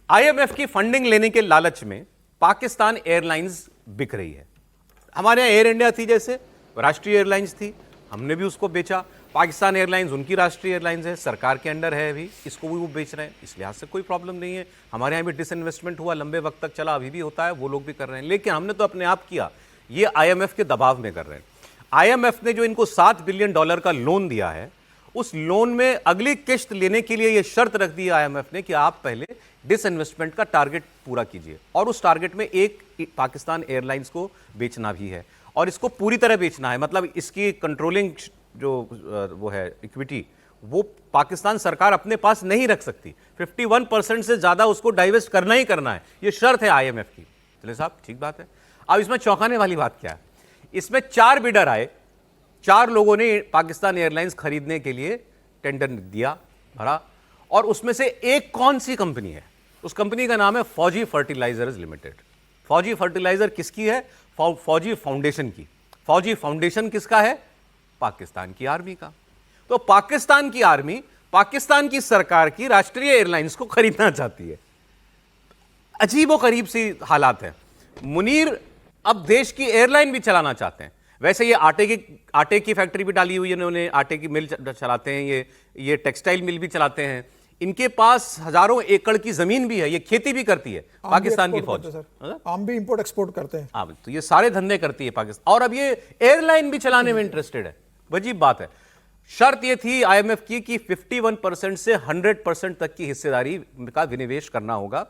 IMF की funding लेने के लालच में पाकिस्तान एयरलाइंस बिक रही है। हमारे यहाँ एयर इंडिया थी, जैसे राष्ट्रीय एयरलाइंस थी, हमने भी उसको बेचा। पाकिस्तान एयरलाइंस उनकी राष्ट्रीय एयरलाइंस है, सरकार के अंडर है अभी, इसको भी वो बेच रहे हैं, इस लिहाज से कोई प्रॉब्लम नहीं है। हमारे यहाँ भी डिसइन्वेस्टमेंट हुआ, लंबे वक्त तक चला, अभी भी होता है, वो लोग भी कर रहे हैं। लेकिन हमने तो अपने आप किया, ये आईएमएफ के दबाव में कर रहे हैं। आईएमएफ ने जो इनको $7 बिलियन का लोन दिया है, उस लोन में अगली किश्त लेने के लिए यह शर्त रख दी आईएमएफ ने कि आप पहले डिसइन्वेस्टमेंट का टारगेट पूरा कीजिए, और उस टारगेट में एक पाकिस्तान एयरलाइंस को बेचना भी है, और इसको पूरी तरह बेचना है। मतलब इसकी कंट्रोलिंग जो वो है इक्विटी, वो पाकिस्तान सरकार अपने पास नहीं रख सकती। 51% से ज्यादा उसको डाइवेस्ट करना ही करना है, ये शर्त है आईएमएफ की। चले साहब, ठीक बात है। अब इसमें चौंकाने वाली बात क्या है, इसमें 4 बिडर आए, 4 लोगों ने पाकिस्तान एयरलाइंस खरीदने के लिए टेंडर दिया, भरा, और उसमें से एक कौन सी कंपनी है? उस कंपनी का नाम है फौजी फर्टिलाइजर्स लिमिटेड। फौजी फर्टिलाइजर किसकी है? फौजी फाउंडेशन की। फौजी फाउंडेशन किसका है? पाकिस्तान की आर्मी का। तो पाकिस्तान की आर्मी पाकिस्तान की सरकार की राष्ट्रीय एयरलाइंस को खरीदना चाहती है। अजीबो करीब सी हालात है। मुनीर अब देश की एयरलाइन भी चलाना चाहते हैं। वैसे ये आटे की फैक्ट्री भी डाली हुई है इन्होंने, आटे की मिल चलाते हैं, ये टेक्सटाइल मिल भी चलाते हैं, इनके पास हजारों एकड़ की जमीन भी है, ये खेती भी करती है पाकिस्तान की फौज। आम भी इंपोर्ट एक्सपोर्ट करते हैं। हाँ, तो ये सारे धंधे करती है पाकिस्तान, और अब ये एयरलाइन भी चलाने में इंटरेस्टेड है। अजीब बात है। शर्त ये थी आईएमएफ की कि 51% से 100% तक की हिस्सेदारी का विनिवेश करना होगा।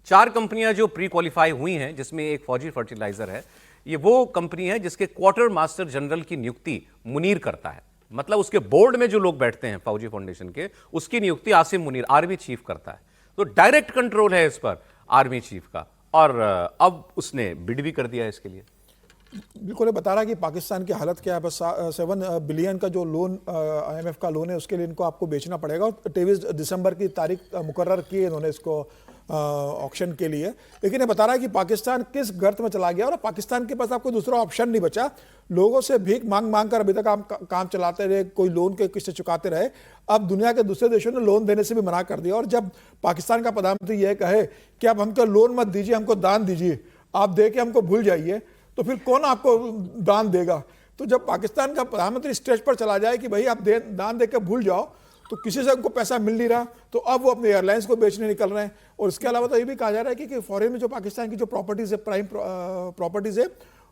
4 कंपनियां जो प्री क्वालिफाई हुई हैं, जिसमें एक फौजी फर्टिलाइजर है, ये वो कंपनी है जिसके क्वार्टर मास्टर जनरल की नियुक्ति मुनीर करता है। मतलब उसके बोर्ड में जो लोग बैठते हैं फौजी फाउंडेशन के, उसकी नियुक्ति आसिम मुनीर, आर्मी चीफ, करता है। तो डायरेक्ट कंट्रोल है इस पर आर्मी चीफ का, और अब उसने बिड भी कर दिया है इसके लिए। बिल्कुल, ये बता रहा है कि पाकिस्तान की हालत क्या है। बस 7 बिलियन का जो लोन आईएमएफ का लोन है, उसके लिए इनको आपको बेचना पड़ेगा। और 23 दिसंबर की तारीख मुकर्रर की इन्होंने इसको ऑक्शन के लिए। लेकिन ये बता रहा है कि पाकिस्तान किस गर्त में चला गया, और पाकिस्तान के पास आपको दूसरा ऑप्शन नहीं बचा। लोगों से भीख मांग मांग कर अभी तक काम चलाते रहे, कोई लोन के किस्से चुकाते रहे। अब दुनिया के दूसरे देशों ने लोन देने से भी मना कर दिया। और जब पाकिस्तान का प्रधानमंत्री यह कहे कि आप हमको लोन मत दीजिए, हमको दान दीजिए, आप दे के हमको भूल जाइए, तो फिर कौन आपको दान देगा? तो जब पाकिस्तान का प्रधानमंत्री स्टेज पर चला जाए कि भाई आप दान दे के भूल जाओ, तो किसी से उनको पैसा मिल नहीं रहा, तो अब वो अपने एयरलाइंस को बेचने निकल रहे हैं। और इसके अलावा तो ये भी कहा जा रहा है कि फॉरेन में जो पाकिस्तान की जो प्रॉपर्टीज है, प्राइम प्रॉपर्टीज है,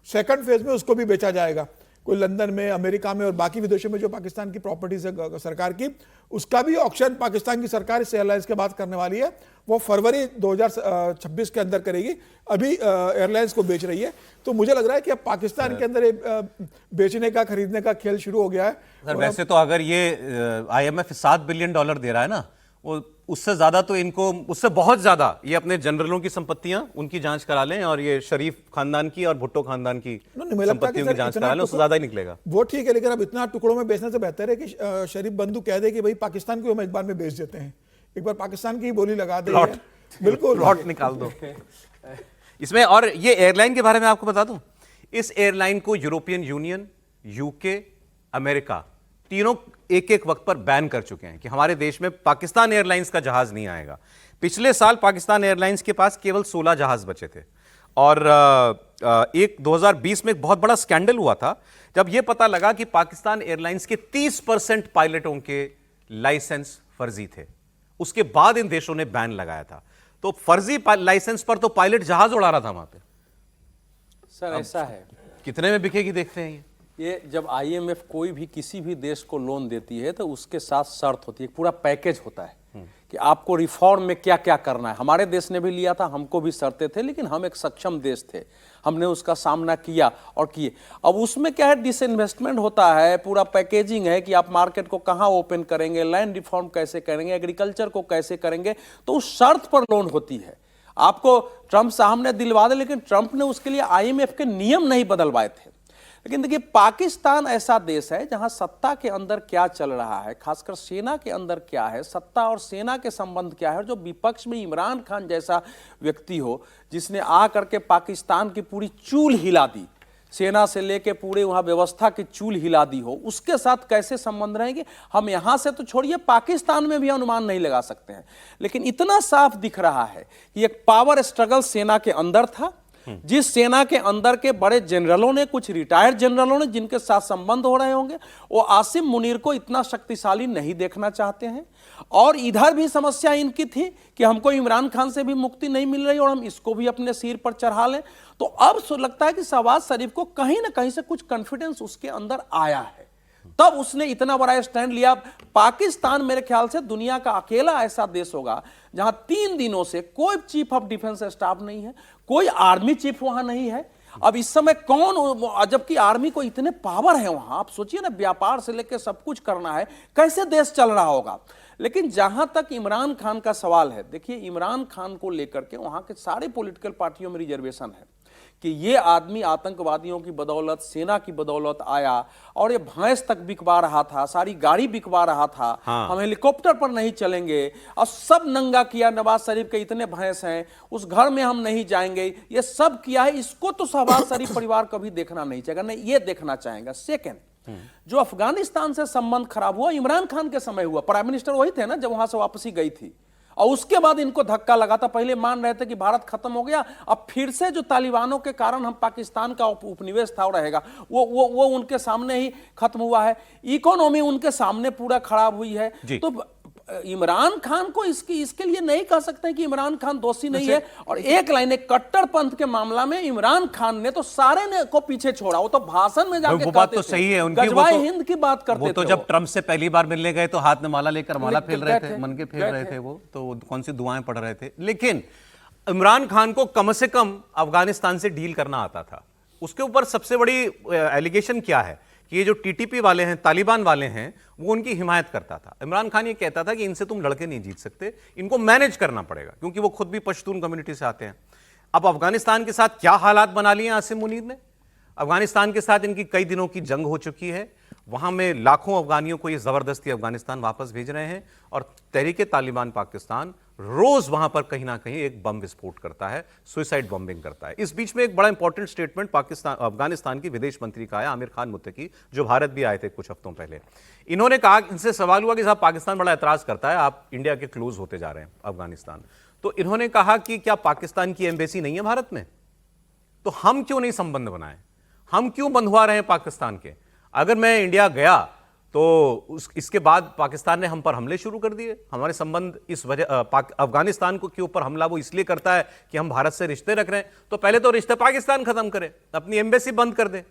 सेकंड फेज में उसको भी बेचा जाएगा। कोई लंदन में, अमेरिका में और बाकी विदेशों में जो पाकिस्तान की प्रॉपर्टीज है सरकार की, उसका भी ऑक्शन पाकिस्तान की सरकार इस एयरलाइंस के बाद करने वाली है। वो फरवरी 2026 के अंदर करेगी। अभी एयरलाइंस को बेच रही है। तो मुझे लग रहा है कि अब पाकिस्तान के अंदर बेचने का, खरीदने का खेल शुरू हो गया है। सर, वैसे तो अगर ये आईएमएफ $7 बिलियन दे रहा है ना, वो उससे ज्यादा तो इनको, उससे बहुत ज्यादा ये अपने जनरलों की संपत्तियां उनकी जांच करा लें, और ये शरीफ खानदान की और भुट्टो खानदान की संपत्तियों की जांच करा लें, उससे ज्यादा ही निकलेगा। वो ठीक है, लेकिन अब इतना टुकड़ों में बेचने से बेहतर है कि शरीफ बंधु कह दे कि भाई पाकिस्तान को हम एक बार में बेच देते हैं, एक बार पाकिस्तान की बोली लगा दे, बिल्कुल प्लॉट निकाल दो इसमें। और ये एयरलाइन के बारे में आपको बता दूं, इस एयरलाइन को यूरोपियन यूनियन, यूके, अमेरिका तीनों एक वक्त पर बैन कर चुके हैं कि हमारे देश में पाकिस्तान एयरलाइंस का जहाज नहीं आएगा। पिछले साल पाकिस्तान एयरलाइंस के पास केवल 16 जहाज बचे थे। और 2020 में एक बहुत बड़ा स्कैंडल हुआ था, जब यह पता लगा कि पाकिस्तान एयरलाइंस के 30% पायलटों के लाइसेंस फर्जी थे। उसके बाद इन देशों ने बैन लगाया था। तो फर्जी लाइसेंस पर तो पायलट जहाज उड़ा रहा था वहां पे। सर, ऐसा है, कितने में बिकेगी देखते हैं। ये जब आईएमएफ कोई भी किसी भी देश को लोन देती है तो उसके साथ शर्त होती है, पूरा पैकेज होता है कि आपको रिफॉर्म में क्या क्या करना है। हमारे देश ने भी लिया था, हमको भी शर्तें थे, लेकिन हम एक सक्षम देश थे, हमने उसका सामना किया और किए। अब उसमें क्या है, डिसइन्वेस्टमेंट होता है, पूरा पैकेजिंग है कि आप मार्केट को कहाँ ओपन करेंगे, लैंड रिफॉर्म कैसे करेंगे, एग्रीकल्चर को कैसे करेंगे, तो उस शर्त पर लोन होती है। आपको ट्रंप साहब ने दिलवा दे, लेकिन ट्रंप ने उसके लिए आईएमएफ के नियम नहीं बदलवाए थे। लेकिन देखिए, पाकिस्तान ऐसा देश है जहां सत्ता के अंदर क्या चल रहा है, खासकर सेना के अंदर क्या है, सत्ता और सेना के संबंध क्या है, और जो विपक्ष में इमरान खान जैसा व्यक्ति हो, जिसने आ करके पाकिस्तान की पूरी चूल हिला दी, सेना से लेके पूरे वहां व्यवस्था की चूल हिला दी हो, उसके साथ कैसे संबंध रहेंगे? हम यहां से तो छोड़िए, पाकिस्तान में भी अनुमान नहीं लगा सकते हैं। लेकिन इतना साफ दिख रहा है कि एक पावर स्ट्रगल सेना के अंदर था, जिस सेना के अंदर के बड़े जनरलों ने, कुछ रिटायर्ड जनरलों ने जिनके साथ संबंध हो रहे होंगे, वो आसिम मुनीर को इतना शक्तिशाली नहीं देखना चाहते हैं। और इधर भी समस्या इनकी थी कि हमको इमरान खान से भी मुक्ति नहीं मिल रही और हम इसको भी अपने सिर पर चढ़ा लें। तो अब लगता है कि शहबाज शरीफ को कहीं ना कहीं से कुछ कॉन्फिडेंस उसके अंदर आया है, तब उसने इतना बड़ा स्टैंड लिया। पाकिस्तान मेरे ख्याल से दुनिया का अकेला ऐसा देश होगा जहां 3 दिनों से कोई चीफ ऑफ डिफेंस स्टाफ नहीं है, कोई आर्मी चीफ वहां नहीं है। अब इस समय कौन, जबकि आर्मी को इतने पावर है वहां, आप सोचिए ना, व्यापार से लेकर सब कुछ करना है, कैसे देश चल रहा होगा। लेकिन जहां तक इमरान खान का सवाल है, देखिए इमरान खान को लेकर के वहां के सारे पॉलिटिकल पार्टियों में रिजर्वेशन है कि ये आदमी आतंकवादियों की बदौलत, सेना की बदौलत आया और ये भैंस तक बिकवा रहा था, सारी गाड़ी बिकवा रहा था। हाँ। हम हेलीकॉप्टर पर नहीं चलेंगे और सब नंगा किया, नवाज शरीफ के इतने भैंस हैं, उस घर में हम नहीं जाएंगे, ये सब किया है। इसको तो शहबाज शरीफ परिवार कभी देखना नहीं चाहेगा, नहीं ये देखना चाहेगा। सेकेंड, जो अफगानिस्तान से संबंध खराब हुआ इमरान खान के समय हुआ, प्राइम मिनिस्टर वही थे ना जब वहां से वापसी गई थी, और उसके बाद इनको धक्का लगा था। पहले मान रहे थे कि भारत खत्म हो गया, अब फिर से जो तालिबानों के कारण हम पाकिस्तान का उपनिवेश था रहेगा, वो उनके सामने ही खत्म हुआ है। इकोनॉमी उनके सामने पूरा खराब हुई है। तो इमरान खान को इसके लिए नहीं कह सकते कि इमरान खान दोषी नहीं है। और एक लाइन, कट्टरपंथ के मामला में इमरान खान ने तो सारे ने को पीछे छोड़ा, वो तो भाषण में जाके वो बात तो सही है उनकी, गजवाए हिंद की बात करते थे। वो तो जब ट्रम्प से पहली बार मिलने गए तो हाथ में माला लेकर माला फेर रहे थे, मन के फेर रहे थे, वो तो कौन सी दुआएं पढ़ रहे थे। लेकिन इमरान खान को कम से कम अफगानिस्तान से डील करना आता था। उसके ऊपर सबसे बड़ी एलिगेशन क्या है कि ये जो टीटीपी वाले हैं, तालिबान वाले हैं, वो उनकी हिमायत करता था। इमरान खान ये कहता था कि इनसे तुम लड़के नहीं जीत सकते, इनको मैनेज करना पड़ेगा, क्योंकि वो खुद भी पश्तून कम्युनिटी से आते हैं। अब अफगानिस्तान के साथ क्या हालात बना लिए आसिम मुनीर ने। अफगानिस्तान के साथ इनकी कई दिनों की जंग हो चुकी है, वहां में लाखों अफगानियों को ये जबरदस्ती अफगानिस्तान वापस भेज रहे हैं, और तहरीके तालिबान पाकिस्तान रोज वहां पर कहीं ना कहीं एक बम विस्फोट करता है, सुसाइड बॉम्बिंग करता है। इस बीच में एक बड़ा इंपॉर्टेंट स्टेटमेंट अफगानिस्तान की विदेश मंत्री का है, आमिर खान मुत्तकी, जो भारत भी आए थे कुछ हफ्तों पहले। इन्होंने कहा, इनसे सवाल हुआ कि साहब पाकिस्तान बड़ा एतराज करता है, आप इंडिया के क्लोज होते जा रहे हैं अफगानिस्तान, तो इन्होंने कहा कि क्या पाकिस्तान की एम्बेसी नहीं है भारत में, तो हम क्यों नहीं संबंध बनाए, हम क्यों बंधवा रहे हैं पाकिस्तान के। अगर मैं इंडिया गया तो इसके बाद पाकिस्तान ने हम पर हमले शुरू कर दिए, हमारे संबंध इस वजह अफगानिस्तान को के ऊपर हमला वो इसलिए करता है कि हम भारत से रिश्ते रख रहे हैं, तो पहले तो रिश्ते पाकिस्तान खत्म करें, अपनी एम्बेसी बंद कर दें।